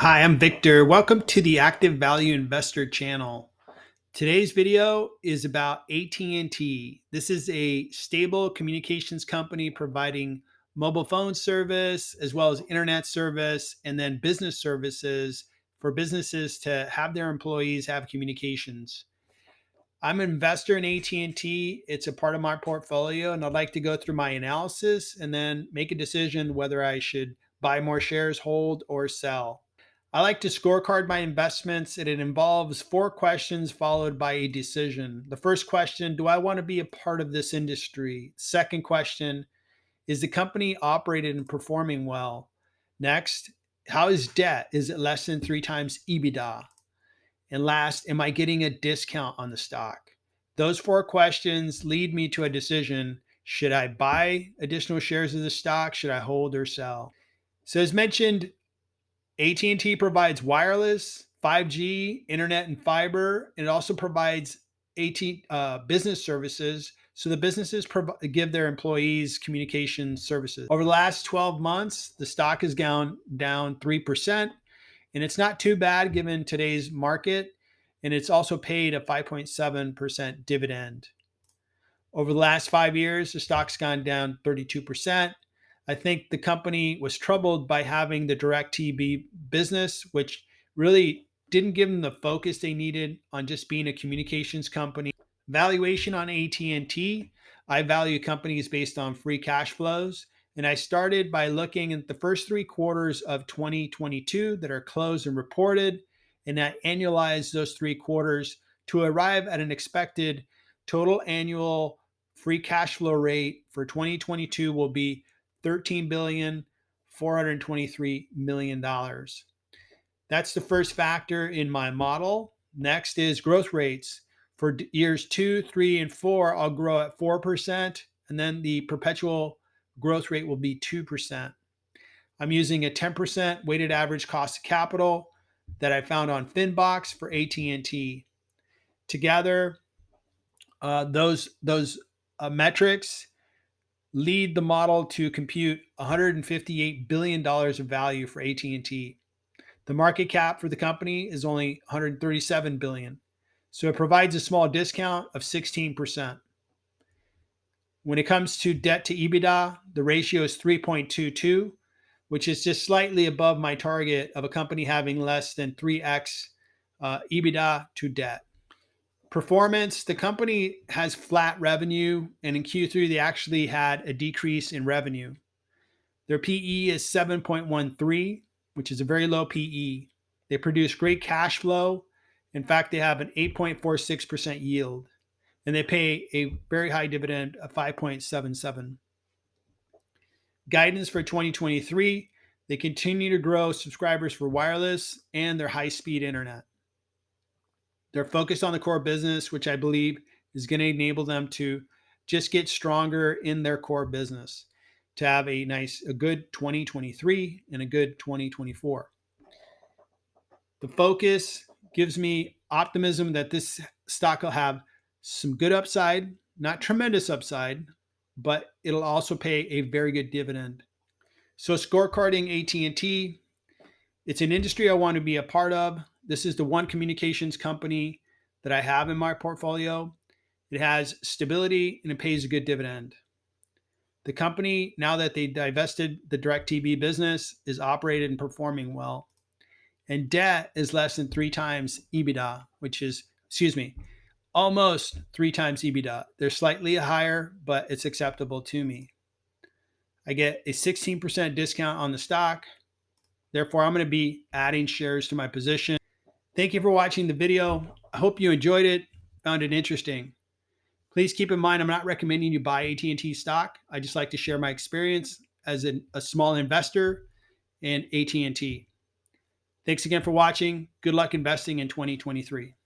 Hi, I'm Victor. Welcome to the Active Value Investor channel. Today's video is about AT&T. This is a stable communications company providing mobile phone service as well as internet service and then business services for businesses to have their employees have communications. I'm an investor in AT&T. It's a part of my portfolio and I'd like to go through my analysis and then make a decision whether I should buy more shares, hold, or sell. I like to scorecard my investments, and it involves four questions followed by a decision. The first question: do I want to be a part of this industry? Second question: is the company operated and performing well? Next, how is debt? Is it less than 3 times EBITDA? And last, am I getting a discount on the stock? Those four questions lead me to a decision. Should I buy additional shares of the stock? Should I hold or sell? So, as mentioned, AT&T provides wireless, 5G, internet, and fiber. And it also provides business services. So the businesses give their employees communication services. Over the last 12 months, the stock is down 3%. And it's not too bad given today's market. And it's also paid a 5.7% dividend. Over the last 5 years, the stock's gone down 32%. I think the company was troubled by having the direct TV business, which really didn't give them the focus they needed on just being a communications company. Valuation on AT&T, I value companies based on free cash flows. And I started by looking at the first 3 quarters of 2022 that are closed and reported. And I annualized those 3 quarters to arrive at an expected total annual free cash flow rate for 2022 will be $13,423,000,000. That's the first factor in my model. Next is growth rates. For years 2, 3, and 4, I'll grow at 4%, and then the perpetual growth rate will be 2%. I'm using a 10% weighted average cost of capital that I found on Finbox for AT&T. Together, those metrics lead the model to compute $158 billion of value for AT&T. The market cap for the company is only $137 billion. So it provides a small discount of 16%. When it comes to debt to EBITDA, the ratio is 3.22, which is just slightly above my target of a company having less than 3x EBITDA to debt. Performance, the company has flat revenue, and in Q3, they actually had a decrease in revenue. Their PE is 7.13, which is a very low PE. They produce great cash flow. In fact, they have an 8.46% yield, and they pay a very high dividend of 5.77. Guidance for 2023, they continue to grow subscribers for wireless and their high-speed internet. They're focused on the core business, which I believe is going to enable them to just get stronger in their core business to have a good 2023 and a good 2024. The focus gives me optimism that this stock will have some good upside, not tremendous upside, but it'll also pay a very good dividend. So scorecarding AT&T, it's an industry I want to be a part of. This is the one communications company that I have in my portfolio. It has stability and it pays a good dividend. The company, now that they divested the DirecTV business, is operated and performing well. And debt is less than 3 times EBITDA, which is, almost 3 times EBITDA. They're slightly higher, but it's acceptable to me. I get a 16% discount on the stock. Therefore, I'm going to be adding shares to my position. Thank you for watching the video. I hope you enjoyed it, found it interesting. Please keep in mind, I'm not recommending you buy AT&T stock. I just like to share my experience as a small investor in AT&T. Thanks again for watching. Good luck investing in 2023.